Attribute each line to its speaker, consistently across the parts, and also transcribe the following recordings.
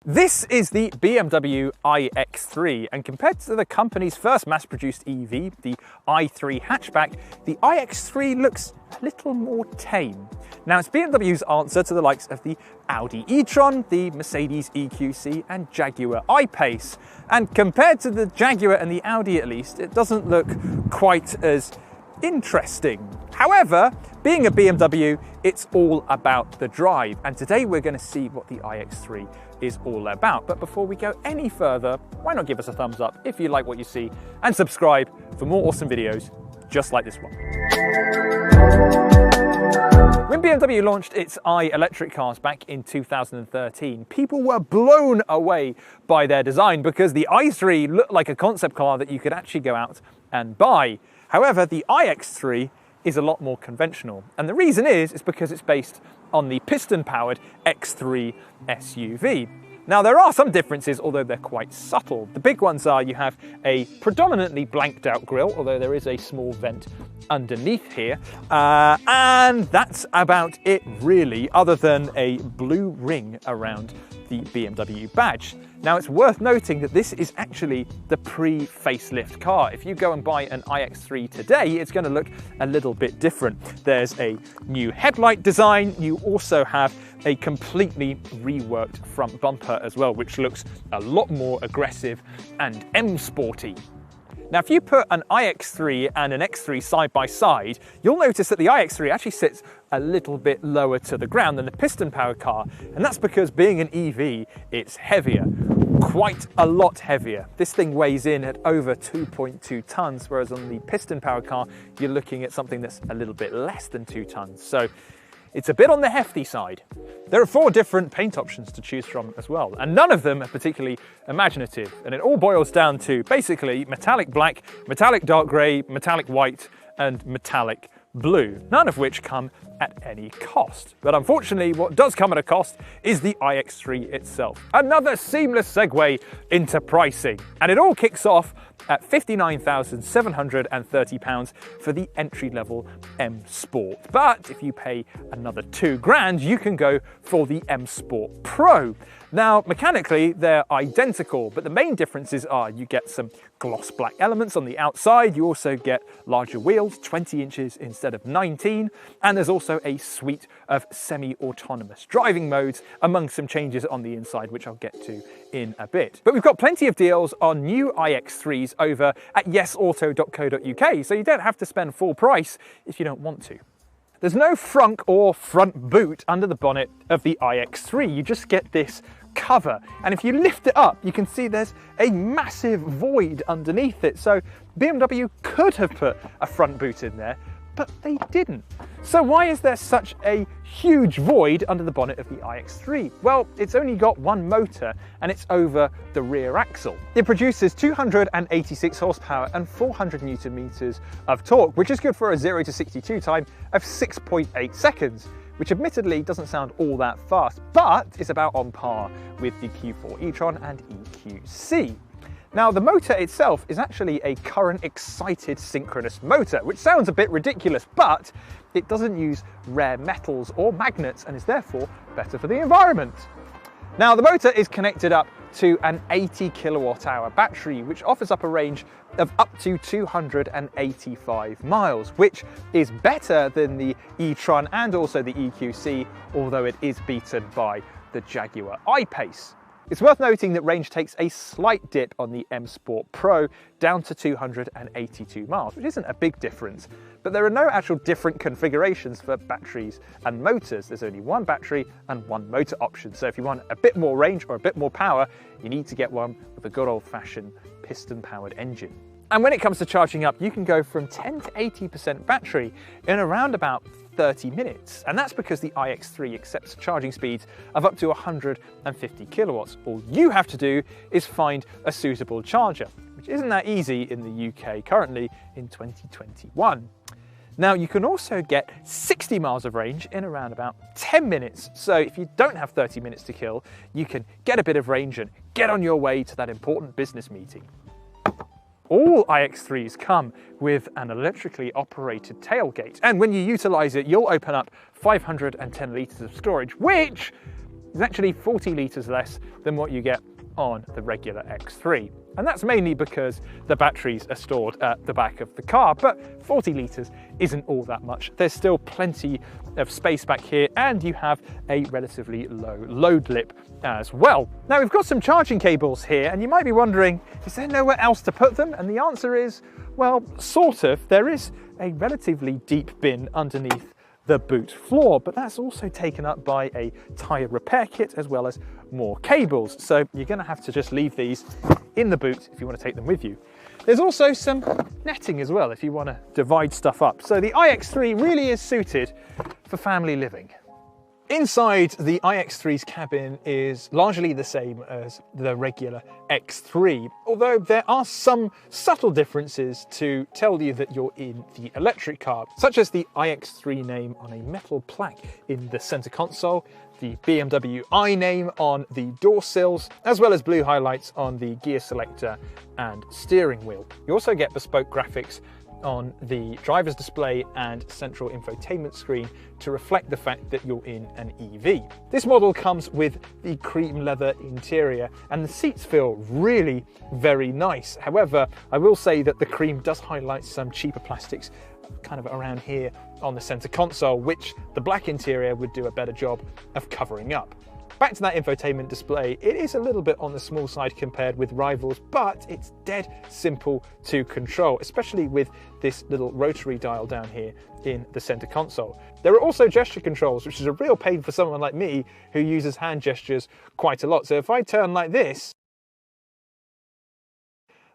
Speaker 1: This is the BMW iX3, and compared to the company's first mass-produced EV, the i3 hatchback, the iX3 looks a little more tame. Now, it's BMW's answer to the likes of the Audi e-tron, the Mercedes EQC and Jaguar I-Pace. And compared to the Jaguar and the Audi at least, it doesn't look quite as interesting. However, being a BMW, it's all about the drive. And today we're going to see what the iX3 is all about. But before we go any further, why not give us a thumbs up if you like what you see and subscribe for more awesome videos just like this one. When BMW launched its electric cars back in 2013, people were blown away by their design because the i3 looked like a concept car that you could actually go out and buy. However, the iX3 is a lot more conventional. And the reason is because it's based on the piston-powered X3 SUV. Now, there are some differences, although they're quite subtle. The big ones are you have a predominantly blanked out grille, although there is a small vent underneath here. And that's about it, really, other than a blue ring around the BMW badge. Now, it's worth noting that this is actually the pre-facelift car. If you go and buy an iX3 today, it's going to look a little bit different. There's a new headlight design. You also have a completely reworked front bumper as well, which looks a lot more aggressive and M-sporty. Now, if you put an iX3 and an X3 side by side, you'll notice that the iX3 actually sits a little bit lower to the ground than the piston-powered car, and that's because being an EV, it's heavier, quite a lot heavier. This thing weighs in at over 2.2 tons, whereas on the piston-powered car, you're looking at something that's a little bit less than 2 tons. So it's a bit on the hefty side. There are 4 different paint options to choose from as well, and none of them are particularly imaginative. And it all boils down to basically metallic black, metallic dark grey, metallic white, and metallic blue, none of which come at any cost. But unfortunately, what does come at a cost is the iX3 itself. Another seamless segue into pricing. And it all kicks off at £59,730 for the entry-level M Sport. But if you pay another £2,000, you can go for the M Sport Pro. Now, mechanically, they're identical, but the main differences are you get some gloss black elements on the outside, you also get larger wheels, 20 inches instead of 19, and there's also a suite of semi-autonomous driving modes, among some changes on the inside, which I'll get to in a bit. But we've got plenty of deals on new iX3s over at yesauto.co.uk, so you don't have to spend full price if you don't want to. There's no frunk or front boot under the bonnet of the iX3, you just get this cover, and if you lift it up you can see there's a massive void underneath it. So BMW could have put a front boot in there, but they didn't. So why is there such a huge void under the bonnet of the iX3? Well, it's only got one motor and it's over the rear axle. It produces 286 horsepower and 400 Newton meters of torque, which is good for a 0 to 62 time of 6.8 seconds, which admittedly doesn't sound all that fast, but is about on par with the Q4 e-tron and EQC. Now, the motor itself is actually a current excited synchronous motor, which sounds a bit ridiculous, but it doesn't use rare metals or magnets and is therefore better for the environment. Now, the motor is connected up to an 80 kilowatt hour battery, which offers up a range of up to 285 miles, which is better than the e-tron and also the EQC, although it is beaten by the Jaguar I-Pace. It's worth noting that range takes a slight dip on the M Sport Pro down to 282 miles, which isn't a big difference, but there are no actual different configurations for batteries and motors. There's only one battery and one motor option, so if you want a bit more range or a bit more power, you need to get one with a good old-fashioned piston-powered engine. And when it comes to charging up, you can go from 10 to 80% battery in around about 30 minutes. And that's because the iX3 accepts charging speeds of up to 150 kilowatts. All you have to do is find a suitable charger, which isn't that easy in the UK currently in 2021. Now, you can also get 60 miles of range in around about 10 minutes. So if you don't have 30 minutes to kill, you can get a bit of range and get on your way to that important business meeting. All iX3s come with an electrically operated tailgate, and when you utilise it, you'll open up 510 litres of storage, which is actually 40 litres less than what you get on the regular X3. And that's mainly because the batteries are stored at the back of the car, but 40 litres isn't all that much. There's still plenty of space back here, and you have a relatively low load lip as well. Now we've got some charging cables here, and you might be wondering, is there nowhere else to put them? And the answer is, well, sort of. There is a relatively deep bin underneath the boot floor, but that's also taken up by a tyre repair kit as well as more cables. So you're going to have to just leave these in the boot if you want to take them with you. There's also some netting as well if you want to divide stuff up. So the iX3 really is suited for family living. Inside the iX3's cabin is largely the same as the regular X3, although there are some subtle differences to tell you that you're in the electric car, such as the iX3 name on a metal plaque in the center console, the BMW i name on the door sills, as well as blue highlights on the gear selector and steering wheel. You also get bespoke graphics on the driver's display and central infotainment screen to reflect the fact that you're in an EV. This model comes with the cream leather interior, and the seats feel really very nice. However, I will say that the cream does highlight some cheaper plastics kind of around here on the center console, which the black interior would do a better job of covering up. Back to that infotainment display, it is a little bit on the small side compared with rivals, but it's dead simple to control, especially with this little rotary dial down here in the center console. There are also gesture controls, which is a real pain for someone like me who uses hand gestures quite a lot. So if I turn like this,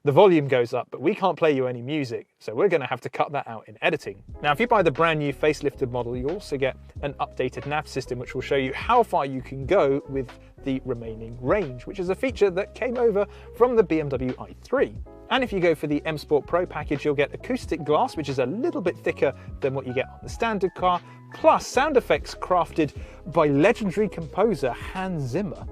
Speaker 1: the volume goes up, but we can't play you any music, so we're going to have to cut that out in editing. Now, if you buy the brand new facelifted model, you also get an updated nav system, which will show you how far you can go with the remaining range, which is a feature that came over from the BMW i3. And if you go for the M Sport Pro package, you'll get acoustic glass, which is a little bit thicker than what you get on the standard car, plus sound effects crafted by legendary composer Hans Zimmer.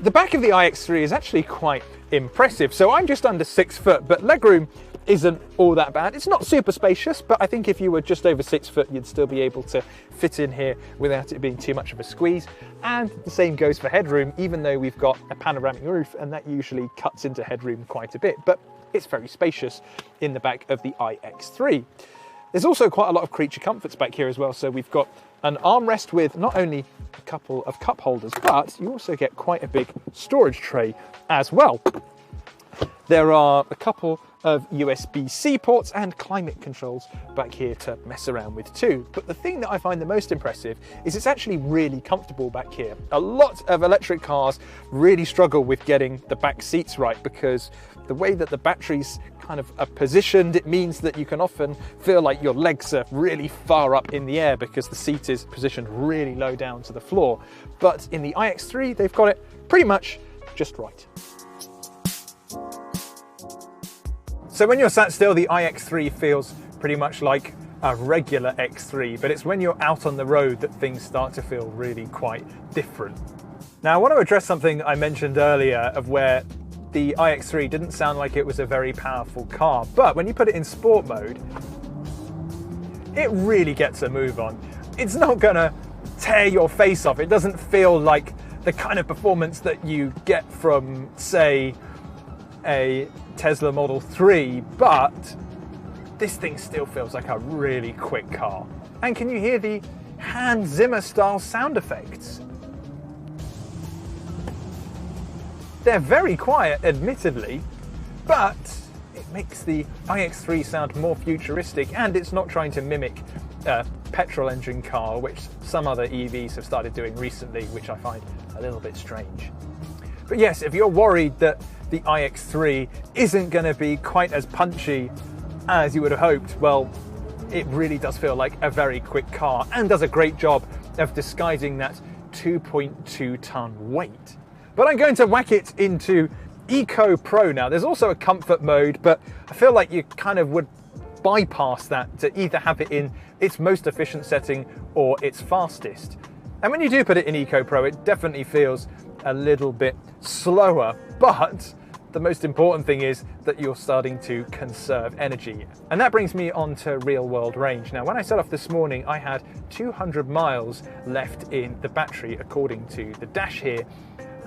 Speaker 1: The back of the iX3 is actually quite impressive. So I'm just under 6 foot, but legroom isn't all that bad. It's not super spacious, but I think if you were just over 6 foot, you'd still be able to fit in here without it being too much of a squeeze. And the same goes for headroom, even though we've got a panoramic roof, and that usually cuts into headroom quite a bit, but it's very spacious in the back of the iX3. There's also quite a lot of creature comforts back here as well. So we've got an armrest with not only a couple of cup holders, but you also get quite a big storage tray as well. There are a couple of USB-C ports and climate controls back here to mess around with too. But the thing that I find the most impressive is it's actually really comfortable back here. A lot of electric cars really struggle with getting the back seats right because the way that the batteries kind of are positioned, it means that you can often feel like your legs are really far up in the air because the seat is positioned really low down to the floor. But in the iX3, they've got it pretty much just right. So when you're sat still, the iX3 feels pretty much like a regular X3, but it's when you're out on the road that things start to feel really quite different. Now, I want to address something I mentioned earlier of where the iX3 didn't sound like it was a very powerful car, but when you put it in sport mode, it really gets a move on. It's not gonna tear your face off. It doesn't feel like the kind of performance that you get from, say, a Tesla Model 3, but this thing still feels like a really quick car. And can you hear the Hans Zimmer style sound effects? They're very quiet, admittedly, but it makes the iX3 sound more futuristic, and it's not trying to mimic a petrol engine car, which some other EVs have started doing recently, which I find a little bit strange. But yes, if you're worried that the iX3 isn't going to be quite as punchy as you would have hoped, well, it really does feel like a very quick car and does a great job of disguising that 2.2 ton weight. But I'm going to whack it into Eco Pro now. There's also a comfort mode, but I feel like you kind of would bypass that to either have it in its most efficient setting or its fastest. And when you do put it in Eco Pro, it definitely feels a little bit slower, but the most important thing is that you're starting to conserve energy. And that brings me on to real world range. Now, when I set off this morning, I had 200 miles left in the battery, according to the dash here.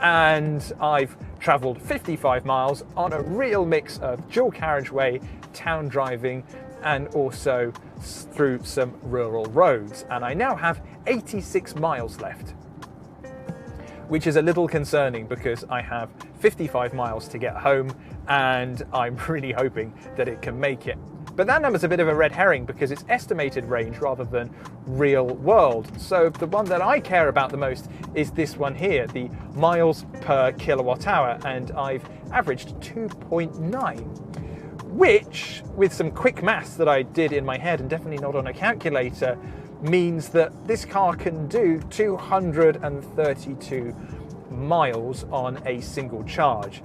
Speaker 1: And I've travelled 55 miles on a real mix of dual carriageway, town driving, and also through some rural roads. And I now have 86 miles left, which is a little concerning because I have 55 miles to get home and I'm really hoping that it can make it. But that number's a bit of a red herring because it's estimated range rather than real world. So the one that I care about the most is this one here, the miles per kilowatt hour, and I've averaged 2.9, which, with some quick maths that I did in my head and definitely not on a calculator, means that this car can do 232 miles on a single charge,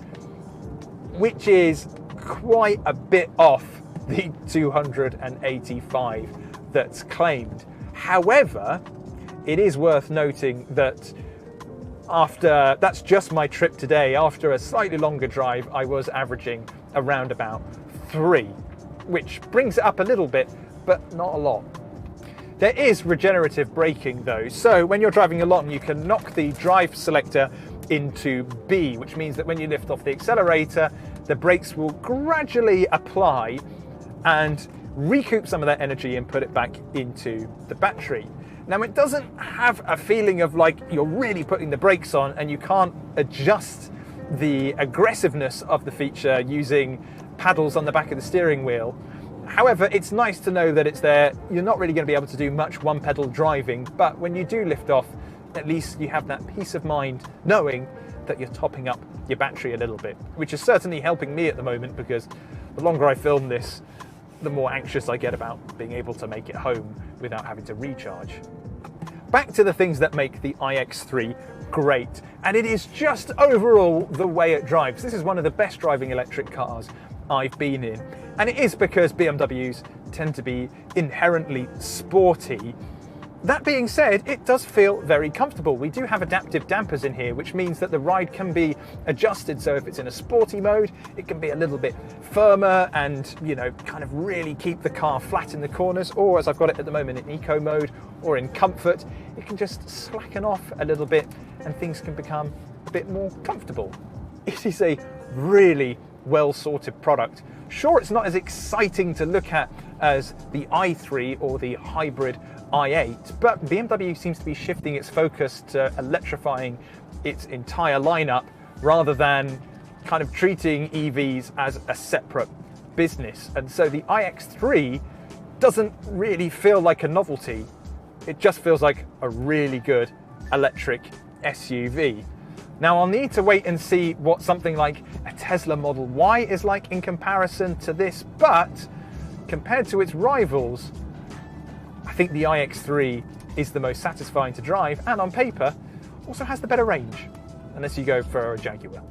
Speaker 1: which is quite a bit off the 285 that's claimed. However, it is worth noting that that's just my trip today. After a slightly longer drive, I was averaging around about 3, which brings it up a little bit, but not a lot. There is regenerative braking though, so when you're driving along you can knock the drive selector into B, which means that when you lift off the accelerator, the brakes will gradually apply and recoup some of that energy and put it back into the battery. Now, it doesn't have a feeling of like you're really putting the brakes on and you can't adjust the aggressiveness of the feature using paddles on the back of the steering wheel. However, it's nice to know that it's there. You're not really going to be able to do much one-pedal driving, but when you do lift off, at least you have that peace of mind knowing that you're topping up your battery a little bit, which is certainly helping me at the moment because the longer I film this, the more anxious I get about being able to make it home without having to recharge. Back to the things that make the iX3 great, and it is just overall the way it drives. This is one of the best driving electric cars I've been in, and it is because BMWs tend to be inherently sporty. That being said, it does feel very comfortable. We do have adaptive dampers in here, which means that the ride can be adjusted. So if it's in a sporty mode, it can be a little bit firmer and, you know, kind of really keep the car flat in the corners. Or as I've got it at the moment in eco mode or in comfort, it can just slacken off a little bit and things can become a bit more comfortable. It is a really well-sorted product. Sure, it's not as exciting to look at as the i3 or the hybrid i8, but BMW seems to be shifting its focus to electrifying its entire lineup rather than kind of treating EVs as a separate business. And so the iX3 doesn't really feel like a novelty. It just feels like a really good electric SUV. Now, I'll need to wait and see what something like a Tesla Model Y is like in comparison to this, but compared to its rivals, I think the iX3 is the most satisfying to drive and on paper also has the better range, unless you go for a Jaguar.